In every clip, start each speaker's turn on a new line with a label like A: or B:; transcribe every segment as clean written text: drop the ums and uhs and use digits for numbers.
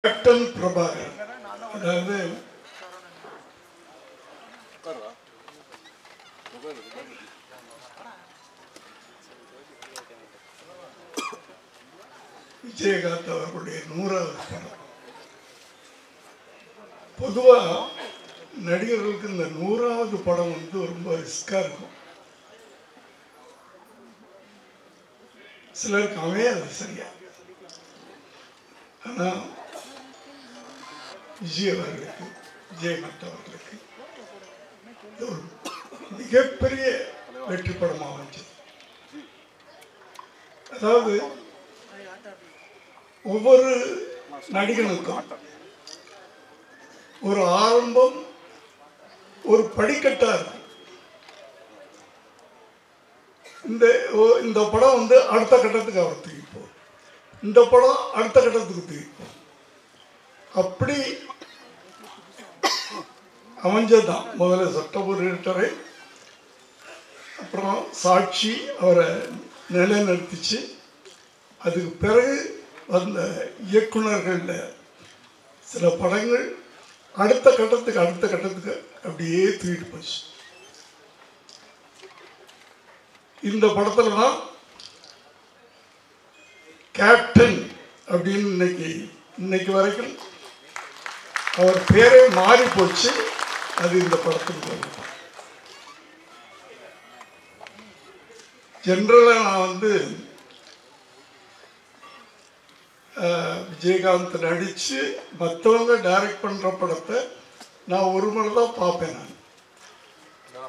A: Captain Prabhakar, அதாவது விஜயகாந்த் அவர்களுடைய 100வது படம். பொதுவாக நடிகர்களுக்கு இந்த 100வது படம் ரொம்ப ரிஸ்காக இருக்கும். சிலருக்கு அமையாது சரியா. ஆனால் விஜயகாந்த் அவர்களுக்கு ஒரு மிகப்பெரிய வெற்றி படமாக அமைச்சது. அதாவது ஒவ்வொரு நடிகனுக்கும் ஒரு ஆரம்பம், ஒரு படிக்கட்டா இருக்கும். இந்த படம் அடுத்த கட்டத்துக்கு அவர் தூக்கி போகும், இந்த படம் அடுத்த கட்டத்துக்கு தூக்கி போகும். அப்படி அமைஞ்சதுதான் முதல்ல சட்டபுரீட்டரை, அப்புறம் சாட்சி அவரை நிலைநிறுத்திச்சு. அதுக்கு பிறகு வந்த இயக்குனர்களில் சில படங்கள் அடுத்த கட்டத்துக்கு அப்படியே தூக்கிட்டு போச்சு. இந்த படத்துல தான் கேப்டன் அப்படின்னு இன்னைக்கு வரைக்கும் அவர் பேரே மாறி போச்சு. அது இந்த படத்துக்கு ஜென்ரலாக நான் விஜயகாந்த் நடித்து மற்றவங்க டைரக்ட் பண்ணுற படத்தை நான் ஒரு முறை தான் பார்ப்பேன். நான்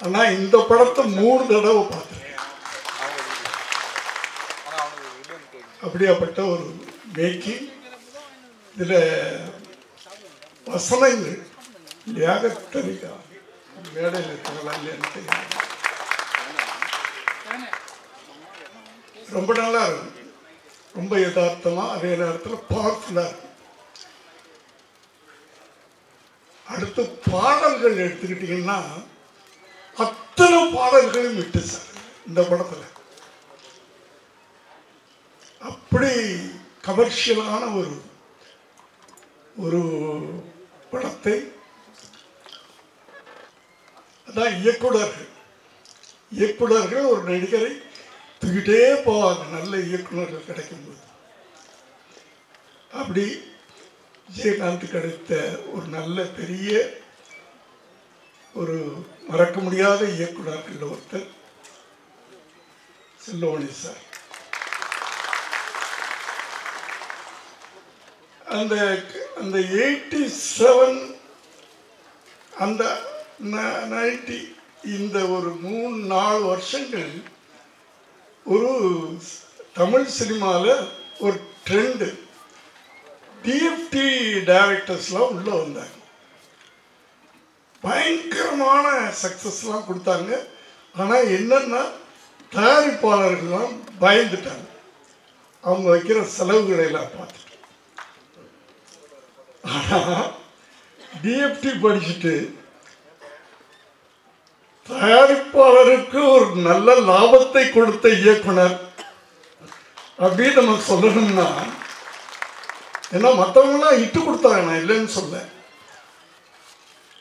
A: ஆனால் இந்த படத்தை 3 தடவை பார்த்துருக்கேன். அப்படியாப்பட்ட ஒரு மேக்கிங். இதில் வசனங்கள் லியாகத்தரிகா மேடையில் இருக்கிறதா இல்லைன்னு தெரியும், ரொம்ப நல்லா இருக்கும். ரொம்ப யதார்த்தமாக, அதே நேரத்தில் பவர்ஃபுல்லாக இருக்கும். அடுத்து பாடல்கள் எடுத்துக்கிட்டிங்கன்னா அத்தனை பாடல்களையும் விட்டு சார் இந்த படத்தில். அப்படி கமர்ஷியலான ஒரு படத்தை, அதான் இயக்குனர்கள் ஒரு நடிகரை தூக்கிட்டே போவாங்க நல்ல இயக்குனர்கள் கிடைக்கும்போது. அப்படி விஜயகாந்த் கிடைத்த ஒரு நல்ல பெரிய ஒரு மறக்க முடியாத இயக்குனர்கள் ஒருத்தர் செல்வமணி சார். அந்த 87 அந்த 90 இந்த ஒரு 3-4 வருஷங்கள் ஒரு தமிழ் சினிமாவில் ஒரு ட்ரெண்டு. டிஎஃப்டி டைரக்டர்ஸ்லாம் உள்ளே வந்தாங்க, பயங்கரமான சக்ஸஸ்லாம் கொடுத்தாங்க. ஆனால் என்னென்னா தயாரிப்பாளர்கள்லாம் பயந்துட்டாங்க, அவங்க வைக்கிற செலவுகளை எல்லாம் பார்த்துட்டு. ஆனால் டிஎஃப்டி படிச்சுட்டு தயாரிப்பாளருக்கு ஒரு நல்ல லாபத்தை கொடுத்த இயக்குனர் அப்படின்னு நம்ம சொல்லணும்னா, ஏன்னா மற்றவங்களாம் இட்டு கொடுத்தாங்க, நான் இல்லைன்னு சொல்ல.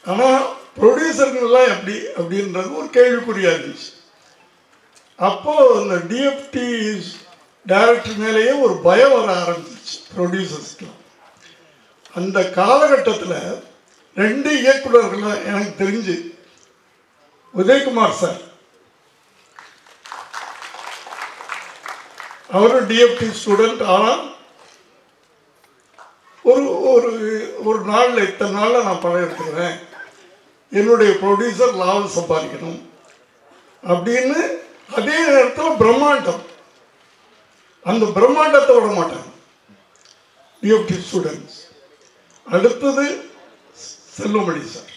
A: ஆனால் ப்ரொடியூசர்கள்லாம் எப்படி அப்படின்றது ஒரு கேள்விக்குறியாக இருந்துச்சு. அப்போது அந்த டிஎஃப்டி டைரக்டர் மேலேயே ஒரு பயம் வர ஆரம்பிச்சிச்சு ப்ரொடியூசர்ஸ்க்கு. அந்த காலகட்டத்தில் 2 இயக்குநர்கள் எனக்கு தெரிஞ்சு, உதயகுமார் சார், அவரும் டிஎஃப்டி ஸ்டூடெண்ட். ஆனால் ஒரு நாளில் இத்தனை நாளில் நான் படம் எடுத்துக்கிறேன், என்னுடைய ப்ரொடியூசர் லாபம் சம்பாதிக்கணும் அப்படின்னு. அதே நேரத்தில் பிரம்மாண்டம், அந்த பிரம்மாண்டத்தை விட மாட்டாங்க டிஎஃப்டி ஸ்டூடெண்ட்ஸ். அடுத்தது செல்வமணி சார்,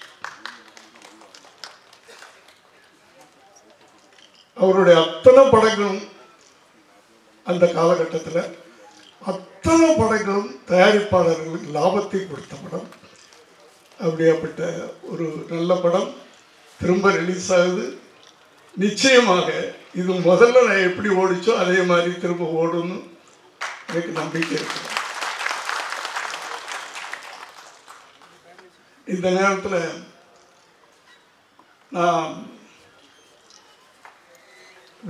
A: அவருடைய அத்தனை படங்களும் அந்த காலகட்டத்தில் அத்தனை படங்களும் தயாரிப்பாளர்களுக்கு லாபத்தை கொடுத்த படம். அப்படியாப்பட்ட ஒரு நல்ல படம் திரும்ப ரிலீஸ் ஆகுது. நிச்சயமாக இது முதல்ல நான் எப்படி ஓடிச்சோ அதே மாதிரி திரும்ப ஓடணும் எனக்கு நம்பிக்கை இருக்கு. இந்த நேரத்தில் நான்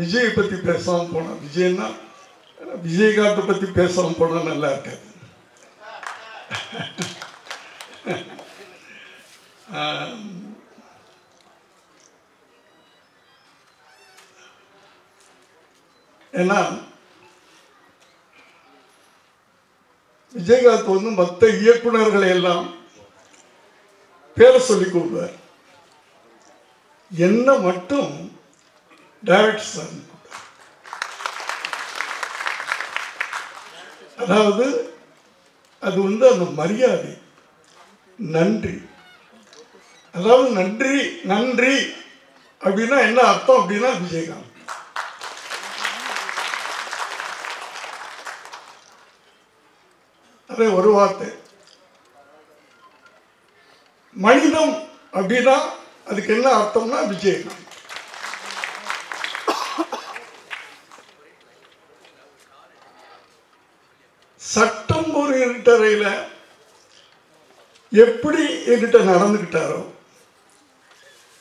A: விஜயை பற்றி பேசாமல் போனேன். விஜய்னா விஜயகாந்தை பற்றி பேசாமல் போனால் நல்லா இருக்காது. ஏன்னா விஜயகாந்த் வந்து மற்ற இயக்குநர்களை எல்லாம் பேரை சொல்லி கூப்பிடுவார். என்ன மட்டும் டைரக்டர் சார். அதாவது அது வந்து அந்த மரியாதை, நன்றி. அதாவது நன்றி நன்றி அப்படின்னா என்ன அர்த்தம் அப்படின்னா விஜயகாந்த். அதே ஒரு வார்த்தை மனிதம் அப்படின்னா அதுக்கு என்ன அர்த்தம்னா விஜயகாந்த். சட்டம் ஒரு இருட்டறையில் எப்படி என்கிட்ட நடந்துக்கிட்டாரோ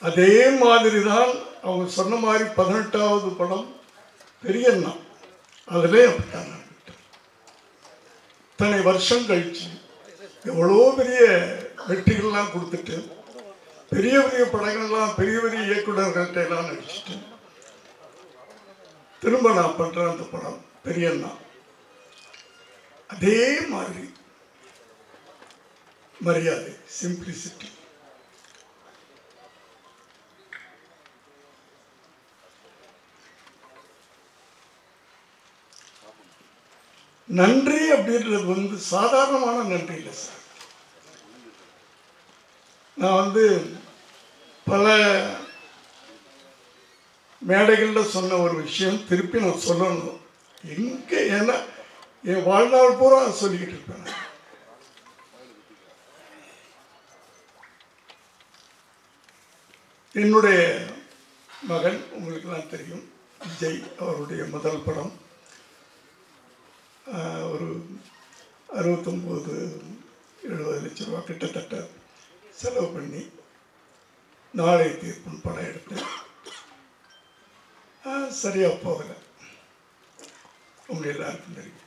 A: அதே மாதிரி தான் அவங்க சொன்ன மாதிரி 18வது படம் பெரியண்ணா அதிலே அப்படித்தான் நடந்துக்கிட்டார். இத்தனை வருஷம் கழிச்சு எவ்வளோ பெரிய வெற்றிகள்லாம் கொடுத்துட்டு பெரிய பெரிய படங்கள்லாம் பெரிய பெரிய இயக்குநர்கள்ட்ட எல்லாம் நடிச்சுட்டு திரும்ப நான் பண்ணுறேன் அந்த படம் பெரியண்ணா. அதே மாதிரி மரியாதை, சிம்பிளிசிட்டி. நன்றி அப்படின்றது வந்து சாதாரணமான நன்றி இல்லை சார். நான் வந்து பல மேடைகளில் சொன்ன ஒரு விஷயம் திருப்பி நான் சொல்லணும். எங்கே ஏன்னா என் வாழ்நாள் பூரா சொல்லிக்கிட்டு இருப்பேன். என்னுடைய மகன் உங்களுக்கெல்லாம் தெரியும், விஜய் அவருடைய முதல் படம் ஒரு 69-70 லட்சம் ரூபா கிட்டத்தட்ட செலவு பண்ணி நாளை தீர்ப்புன்னு படம் எடுத்தேன். சரியாக போகலை, உங்கள் எல்லாருக்கும் தெரியும்.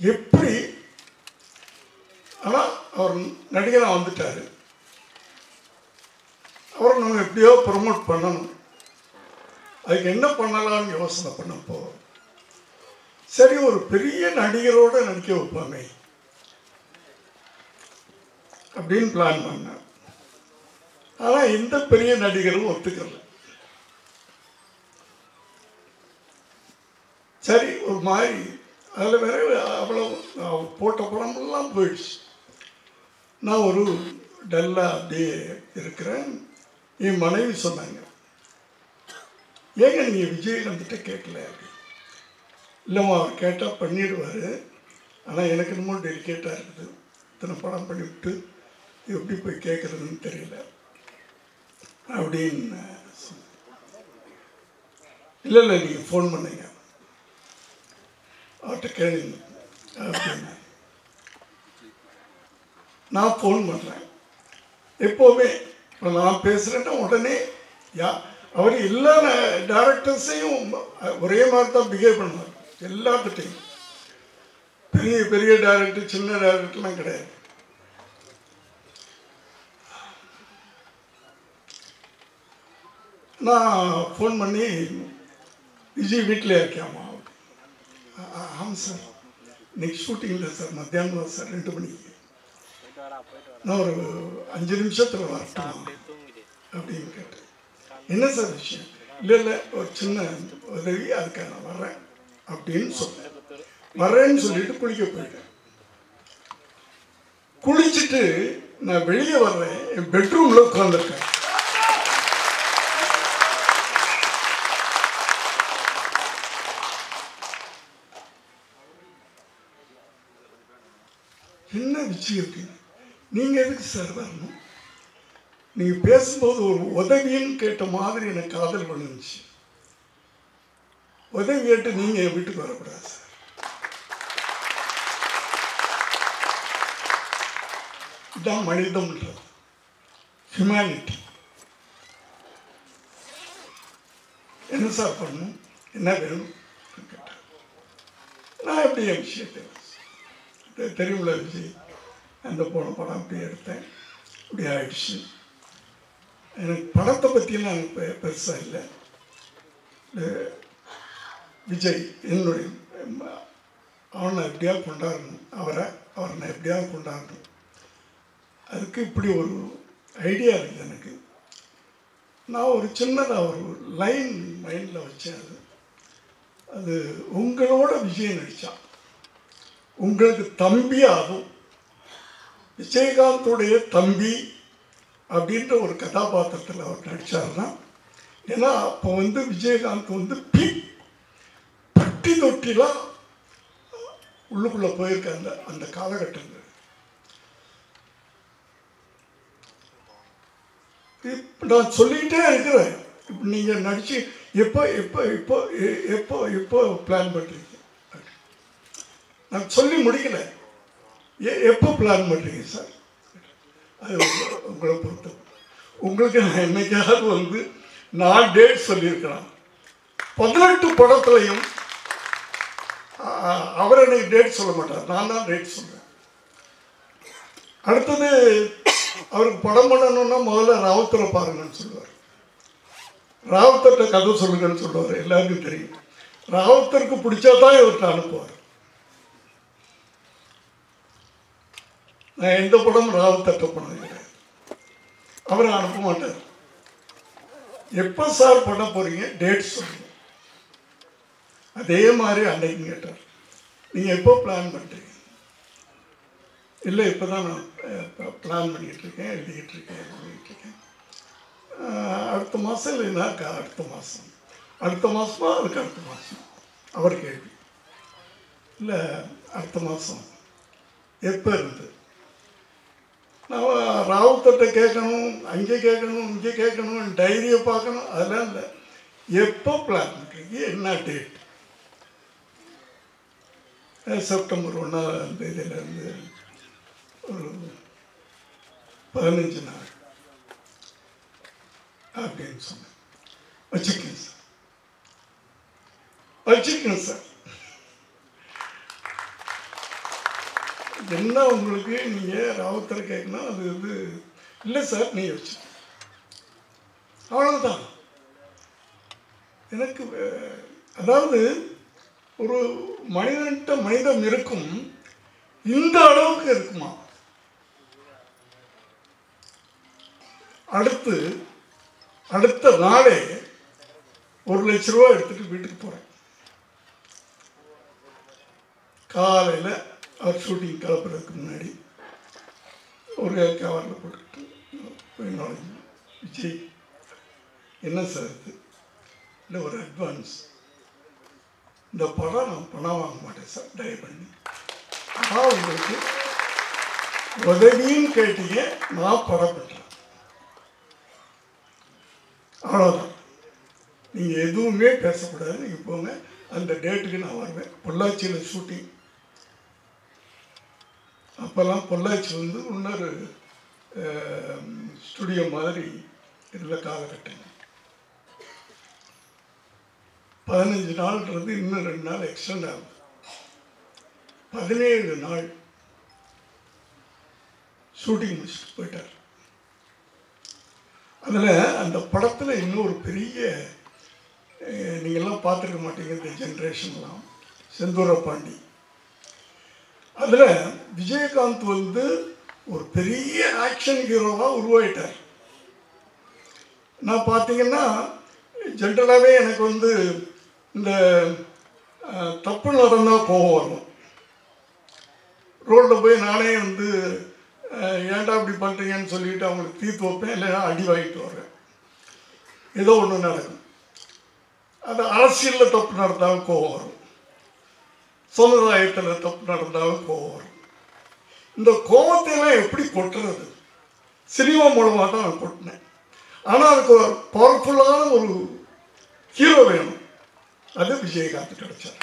A: எப்படி ஆனால் அவர் நடிகராக வந்துட்டார். அவரை நம்ம எப்படியோ ப்ரமோட் பண்ணணும். அதுக்கு என்ன பண்ணலாம்னு யோசனை பண்ணப்போ சரி ஒரு பெரிய நடிகரோடு நடிக்க வைப்பாங்க அப்படின்னு பிளான் பண்ணேன். ஆனால் எந்த பெரிய நடிகரும் ஒத்துக்கல. சரி ஒரு மாதிரி அதில் வேற அவ்வளோ போட்ட படமெல்லாம் போயிடுச்சு. நான் ஒரு டல்லாக அப்படியே இருக்கிறேன். என் மனைவி சொன்னாங்க, ஏங்க நீங்கள் விஜயகாந்த்கிட்ட கேட்கல அப்படி. இல்லைம்மா அவர் கேட்டால் பண்ணிடுவார், ஆனால் எனக்கு இன்னமும் டெலிகேட்டாக இருக்குது. இத்தனை படம் பண்ணிவிட்டு எப்படி போய் கேட்குறதுன்னு தெரியல அப்படின்னு சொன்னேன். இல்லை இல்லை நீங்கள் ஃபோன் பண்ணுங்க அவர்கிட்ட கேளுங்க அப்படின்னு நான் ஃபோன் பண்ணுறேன். எப்போவுமே இப்போ நான் பேசுகிறேன்னா உடனே அவர் எல்லா டைரக்டர்ஸையும் ஒரே மாதிரி தான் பிஹேவ் பண்ணுவார். எல்லாத்துட்டையும் பெரிய பெரிய டைரக்டர் சின்ன டைரக்டர்லாம் கிடையாது. நான் ஃபோன் பண்ணி விஜய் வீட்டில் இருக்காமா? ஆமாம் சார், இன்னைக்கு ஷூட்டிங் இல்லை சார், மத்தியானம் தான் சார் 2 மணிக்கு. நான் ஒரு 5 நிமிஷத்தில் வரட்டும் அப்படின்னு கேட்டேன். என்ன சார் விஷயம்? இல்லை இல்லை ஒரு சின்ன உதவி, அதுக்காக நான் வர்றேன் அப்படின்னு சொன்னேன். வர்றேன்னு சொல்லிட்டு குளிக்க போயிட்டேன். குளிச்சுட்டு நான் வெளியே வர்றேன், என் பெட்ரூமில் உட்காந்துருக்கேன். என்ன விஷயம் அப்படின்னு. நீங்கள் எதுக்கு சார் வரணும்? நீங்கள் பேசும்போது ஒரு உதவின்னு கேட்ட மாதிரி எனக்கு காதல் விழுந்துச்சு. உதவி கேட்டு நீங்கள் என் வீட்டுக்கு வரக்கூடாது சார். இதுதான் மனிதம்ன்றது, ஹியூமனிட்டி. என்ன சார் பண்ணணும், என்ன வேணும் கேட்டேன். நான் எப்படி என் விஷயத்தை தெரியும்ல விஜய், அந்த போன படம் அப்படி எடுத்தேன், இப்படி ஆயிடுச்சு. எனக்கு படத்தை பற்றியெல்லாம் எனக்கு பெருசாக இல்லை. விஜய் என்னுடைய அவனை எப்படியாவது கொண்டாடணும், அவரை நான் எப்படியாவது கொண்டாடணும். அதுக்கு இப்படி ஒரு ஐடியா இருக்குது எனக்கு. நான் ஒரு சின்னதாக ஒரு லைன் மைண்டில் வச்சேன். அது உங்களோட விஜய் நடித்தான், உங்களுக்கு தம்பி ஆகும், விஜயகாந்தோடைய தம்பி அப்படின்ற ஒரு கதாபாத்திரத்தில் அவர் நடித்தார்னா. ஏன்னா அப்போ விஜயகாந்த் பட்டி தொட்டிலாம் உள்ளுக்குள்ளே போயிருக்க அந்த காலகட்டங்கள். நான் சொல்லிக்கிட்டே இருக்கிறேன். இப்போ நீங்கள் நடிச்சு எப்போ எப்போ எப்போ எப்போ எப்போ பிளான் பண்ணுறீங்க? நான் சொல்லி முடிக்கல. எப்போ பிளான் பண்ணுறீங்க சார்? அது உங்களை பொறுத்த. உங்களுக்கு நான் என்னைக்காவது நான் டேட் சொல்லியிருக்கிறேன். 18 படத்துலையும் அவர் எனக்கு டேட் சொல்ல மாட்டார், நான் தான் டேட் சொல்கிறேன். அடுத்தது அவருக்கு படம் பண்ணணுன்னா முதல்ல ராவுத்தரை பாருங்கன்னு சொல்லுவார். ராவுத்தர்கிட்ட கதை சொல்லுங்கன்னு சொல்லுவார். எல்லாருக்கும் தெரியும். ராவுத்தருக்கு பிடிச்சா தான் இவர்கிட்ட அனுப்புவார். நான் எந்த படமும் ராவுத்தர்கிட்ட பண்ணது கிடையாது. அவரை அனுப்ப மாட்டார். எப்போ சார் பண்ண போகிறீங்க, டேட் சொல்லுங்க. அதே மாதிரி அன்னைக்கு கேட்டார், நீங்கள் எப்போ பிளான் பண்ணுறீங்க? இல்லை இப்போ தான் நான் பிளான் பண்ணிகிட்ருக்கேன், எழுதிக்கிட்டுருக்கேன். அடுத்த மாதம் இல்லைன்னா அடுத்த மாதம், அடுத்த மாதமா அதுக்கு அடுத்த மாதம். அவர் கேள்வி இல்லை, அடுத்த மாதம் எப்போ இருந்து? நான் ராவுத்தர்கிட்ட கேட்கணும், அங்கே கேட்கணும், இங்கே கேட்கணும், டைரியை பார்க்கணும், அதெல்லாம் இல்லை. எப்போ பிளான் பண்ணுறீங்க, என்ன டேட்? செப்டம்பர் 1ஆம் தேதியிலேருந்து ஒரு 15 நாள் அப்படின்னு சொன்னேன். வச்சுக்கேன் சார், வச்சுக்கேன் சார். என்ன உங்களுக்கு நீங்கள் ராவுத்தரை கேட்கணும், அது இல்லை சார், நீ வச்சு அவ்வளோதான். எனக்கு அதாவது ஒரு மனிதன்கிட்ட மனிதம் இருக்கும், இந்த அளவுக்கு இருக்குமா? அடுத்த நாளே 1 லட்ச ரூபா எடுத்துட்டு வீட்டுக்கு போகிறேன். காலையில் அவர் ஷூட்டிங் கிளப்புறதுக்கு முன்னாடி ஒரு கவரில் போட்டுக்கிட்டு போய் விஜய், என்ன சார் இது? இல்லை, ஒரு அட்வான்ஸ். இந்த படம் நான் பணம் வாங்க மாட்டேன் சார், தயவு பண்ணி. நான் உங்களுக்கு உதவின்னு கேட்டீங்க, நான் படம் பண்ணுறேன், அவ்வளோதான். நீங்கள் எதுவுமே பேசக்கூடாது, நீங்கள் போங்க. அந்த டேட்டுக்கு நான் வருவேன். பொள்ளாச்சியில் ஷூட்டிங். அப்போல்லாம் பொள்ளாச்சி இன்னொரு ஸ்டுடியோ மாதிரி இதில் காலகட்டங்கள். 15 நாள்ன்றது இன்னும் 2 நாள் எக்ஸ்டெண்ட் ஆகும். 17 நாள் ஷூட்டிங் முடிச்சுட்டு போயிட்டார். அதில் அந்த படத்தில் இன்னொரு பெரிய, நீங்கள்லாம் பார்த்துருக்க மாட்டீங்க இந்த ஜென்ரேஷன்லாம், செந்தூர பாண்டி. அதில் விஜயகாந்த் ஒரு பெரிய ஆக்ஷன் ஹீரோவாக உருவாயிட்டார். நான் பார்த்தீங்கன்னா ஜென்ரலாகவே எனக்கு இந்த தப்பு நடந்தால் கோபம் வரும். ரோட்டில் போய் நானே ஏன்டா இப்படி பண்ணுறீங்கன்னு சொல்லிவிட்டு அவங்களுக்கு தீர்த்து வைப்பேன், இல்லைன்னா அடி வாங்கிட்டு வரேன். ஏதோ ஒன்று நடக்கும். அது அரசியலில் தப்பு நடந்தாலும் கோபம் வரும், சமுதாயத்தில் தப்பு நடந்தாலும் கோபம் வரும். இந்த கோபத்தையெல்லாம் எப்படி கொட்டுறது? சினிமா மூலமாக தான் நான் கொட்டினேன். ஆனால் அதுக்கு ஒரு பவர்ஃபுல்லான ஒரு ஹீரோ வேணும். அது விஜயகாந்த் கிடைச்சார்.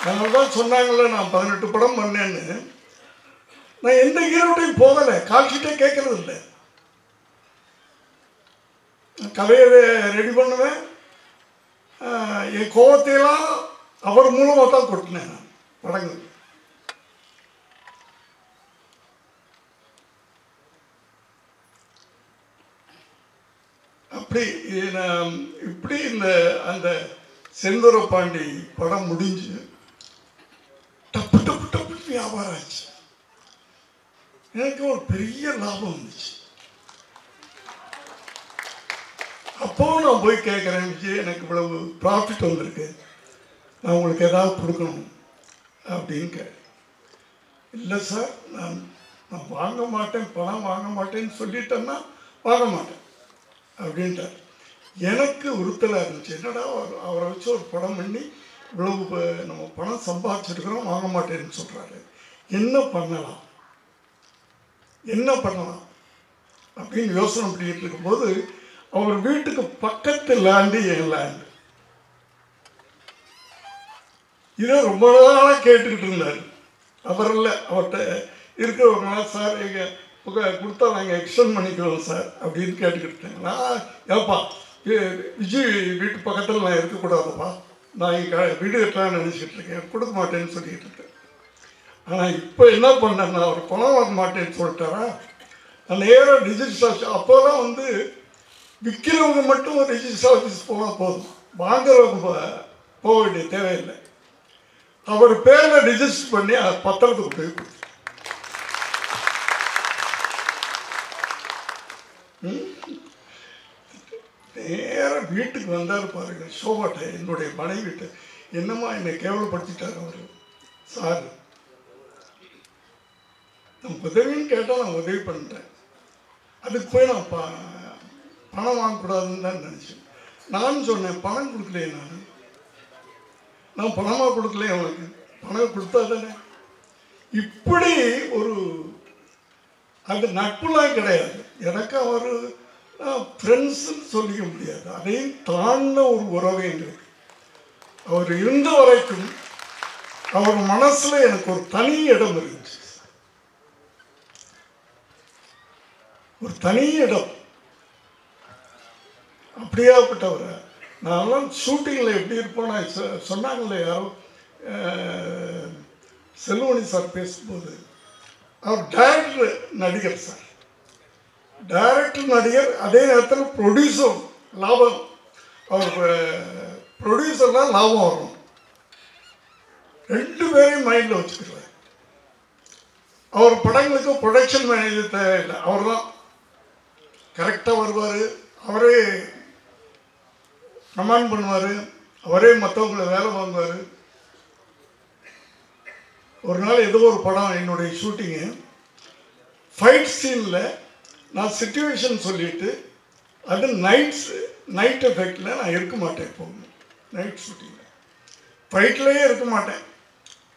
A: அதனால தான் சொன்னாங்கள்ல, நான் 18 படம் பண்ணேன்னு. நான் எந்த ஹீரோட்டையும் போகலை, கால்ஷீட்டே கேட்கறது இல்லை. கதையை ரெடி பண்ணுவேன், என் கோபத்தையெல்லாம் அவர் மூலமாக தான் கொட்டினேன் நான் படங்கள். அப்படி இப்படி அந்த செந்தூர பாண்டி படம் முடிஞ்சு டப்பு டப்பு டப்பு வியாபாரம் ஆச்சு. எனக்கு ஒரு பெரிய லாபம் வந்துச்சு. அப்போவும் நான் போய் கேட்குறேன், விஜய் எனக்கு இவ்வளவு ப்ராஃபிட் வந்திருக்கு, நான் உங்களுக்கு ஏதாவது கொடுக்கணும் அப்படின்னு கேட்டேன். இல்லை சார், நான் வாங்க மாட்டேன், பணம் வாங்க மாட்டேன்னு சொல்லிட்டேன்னா வாங்க மாட்டேன் அப்படின்ட்டார். எனக்கு உறுத்தலாக இருந்துச்சு. என்னடா அவரை வச்சு ஒரு படம் பண்ணி இவ்வளவு நம்ம பணம் சம்பாதிச்சிருக்கிறோம், வாங்க மாட்டேன்னு சொல்கிறாரு, என்ன பண்ணலாம் அப்படின்னு யோசனை பண்ணிட்டு இருக்கும்போது அவர் வீட்டுக்கு பக்கத்து லேண்டு என் லேண்டு. இதை ரொம்ப நாளாக கேட்டுக்கிட்டு இருந்தார். அவர் இல்லை, அவர்கிட்ட இருக்கிறவங்களா, சார் எங்கள் கொடுத்தா நாங்கள் எக்ஸ்டெண்ட் பண்ணிக்கிறோம் சார் அப்படின்னு கேட்டுக்கிட்டேன். நான் ஏப்பா விஜய் வீட்டு பக்கத்தில் நான் இருக்கக்கூடாதுப்பா, நான் இங்கே வீடு கட்டலான்னு நினச்சிக்கிட்டு இருக்கேன், கொடுக்க மாட்டேன்னு சொல்லிக்கிட்டு இருக்கேன். ஆனால் இப்போ என்ன பண்ணேன்னா, அவர் பணம் வாங்க மாட்டேன்னு சொல்லிட்டாரா, நான் நேராக ரிஜிஸ்டர் ஆஃபீஸ், அப்போதான் விற்கிறவங்க மட்டும் ஒரு ரிஜிஸ்டர் ஆஃபீஸ் போனால் போதும், வாங்குறவங்க போக வேண்டிய தேவையில்லை. அவர் பேரில் ரிஜிஸ்டர் பண்ணி பத்திரத்துக்கு போய் கொடுத்து நேராக வீட்டுக்கு வந்தார் பாருங்க. சோபாட்டை என்னுடைய மனைவிட்டு, என்னம்மா என்னை கேவலப்படுத்திட்டார் அவர். சார், நான் உதவின்னு கேட்டால் நான் உதவி பண்ணிட்டேன், அதுக்கு போய் நான் பணம் வாங்கக்கூடாதுன்னு தான் நினச்சேன். நான் சொன்னேன், பணம் கொடுக்கலையே, நான் பணமாக கொடுக்கலையே, அவனுக்கு பணம் கொடுத்தா தானே. இப்படி ஒரு அந்த நட்புலாம் கிடையாது எனக்கு. அவர் ஃப்ரெண்ட்ஸுன்னு சொல்லிக்க முடியாது, அதையும் தாண்ட ஒரு உறவு எங்களுக்கு. அவர் இருந்த வரைக்கும் அவர் மனசில் எனக்கு ஒரு தனி இடம் இருந்துச்சு, ஒரு தனி இடம். அப்படியாப்பட்டவர். நான்லாம் ஷூட்டிங்கில் எப்படி இருப்போம், நான் சொன்னாங்களே யாரோ செல்வமணி சார் பேசும்போது, அவர் டைரக்டர் நடிகர் சார், டைரக்டர் நடிகர், அதே நேரத்தில் ப்ரொடியூசர். லாபம், அவர் ப்ரொடியூசர்னால் லாபம் வரும், ரெண்டு பேரையும் மைண்டில் வச்சுக்கிறார். அவர் படங்களுக்கு ப்ரொடக்ஷன் மேனேஜர் தேவையில்லை, அவர் தான் கரெக்டாக வருவார், அவரே கமாண்ட் பண்ணுவார், அவரே மற்றவங்களை வேலை வாங்குவார். ஒரு நாள் ஏதோ ஒரு படம், என்னுடைய ஷூட்டிங்கு ஃபைட் சீனில் நான் சிச்சுவேஷன் சொல்லிவிட்டு, அது நைட் எஃபெக்டில் நான் இருக்க மாட்டேன். எப்போவுமே நைட் ஷூட்டிங்கில் ஃபைட்லேயே இருக்க மாட்டேன்.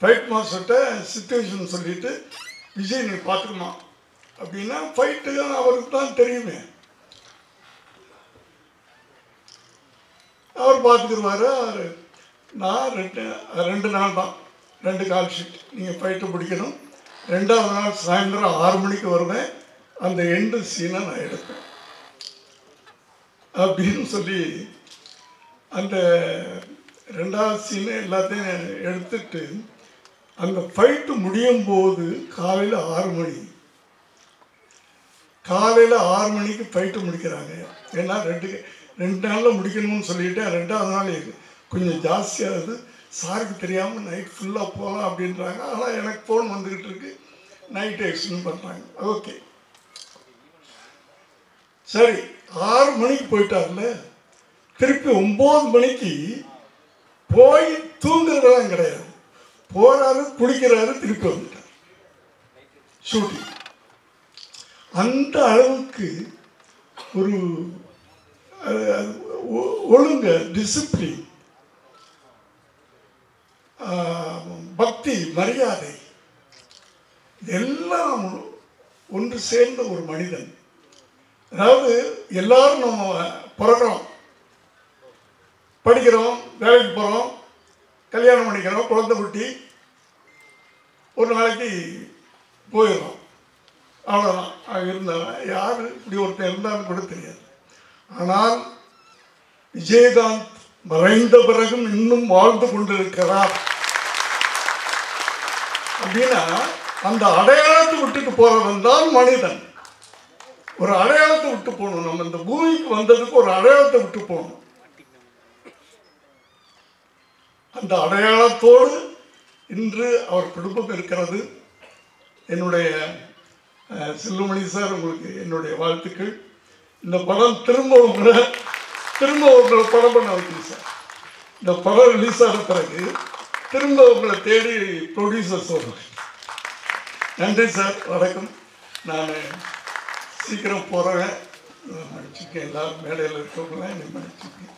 A: ஃபைட் மாஸ்டர்கிட்ட சிச்சுவேஷன் சொல்லிவிட்டு, விஜய் நீ பார்த்துக்குமா அப்படின்னா, ஃபைட்டு அவருக்கு தான் தெரியுமே, அவர் பார்த்துக்குருவார். நான் ரெண்டு நாள் தான், 2 கால் ஷீட், நீங்கள் ஃபைட்டு பிடிக்கணும். 2ஆவது நாள் சாயந்தரம் 6 மணிக்கு வருவேன், அந்த எண்டு சீனை நான் எடுப்பேன் அப்படின்னு சொல்லி அந்த 2ஆவது சீனை எல்லாத்தையும் எடுத்துட்டு, அந்த ஃபைட்டு முடியும் போது காலையில் 6 மணி, காலையில் 6 மணிக்கு ஃபைட்டு முடிக்கிறாங்க. ஏன்னா 2 நாளில் முடிக்கணும்னு சொல்லிவிட்டு, 2ஆவது நாள் கொஞ்சம் ஜாஸ்தியாகுது, சாருக்கு தெரியாமல் நைட் ஃபுல்லாக போகலாம் அப்படின்றாங்க. ஆனால் எனக்கு ஃபோன் வந்துக்கிட்டு இருக்கு, நைட்டு எக்ஸ்டெண்ட் பண்ணுறாங்க. ஓகே சரி, 6 மணிக்கு போயிட்டார்ல, திருப்பி 9 மணிக்கு போய் தூங்குறதெல்லாம் கிடையாது, போகிறாரு, குளிக்கிறாரு, திருப்பி வந்துட்டார் ஷூட்டிங். அந்த அளவுக்கு ஒரு ஒழுங்கு, டிசிப்ளின், பக்தி, மரியாதை எல்லாம் ஒன்று சேர்ந்த ஒரு மனிதன். அதாவது எல்லாரும் நம்ம பிறக்கிறோம், படிக்கிறோம், வேலைக்கு போகிறோம், கல்யாணம் பண்ணிக்கிறோம், குழந்தை குட்டி, ஒரு நாளைக்கு போயிடும். அவ்வளோதான் இருந்தாங்க. யார் இப்படி ஒருத்தர் இருந்தான்னு கூட தெரியாது. ஆனால் விஜயகாந்த் மறைந்த பிறகும் இன்னும் வாழ்ந்து கொண்டிருக்கிறார் அப்படின்னா அந்த அடையாளத்தை விட்டுட்டு போறவன் தான் மனிதன். ஒரு அடையாளத்தை விட்டு போகணும். நம்ம இந்த பூமிக்கு வந்ததுக்கு ஒரு அடையாளத்தை விட்டு போகணும். அந்த அடையாளத்தோடு இன்று அவர் குடும்பம் இருக்கிறது. என்னுடைய செல்லுமணி சார், உங்களுக்கு என்னுடைய வாழ்த்துக்கள். இந்த படம் திரும்ப உங்களை படம் பண்ண வைக்கணும் சார். இந்த படம் ரிலீஸ் ஆன பிறகு திரும்ப உங்களை தேடி ப்ரொடியூசர் சொல்கிறேன். நன்றி சார், வணக்கம். நான் சீக்கிரம் போகிறேன். மன்னிச்சுக்கேன், எல்லாரும் மேடையில் இருக்கவங்களாம் என்னை மன்னிச்சுக்கேன்.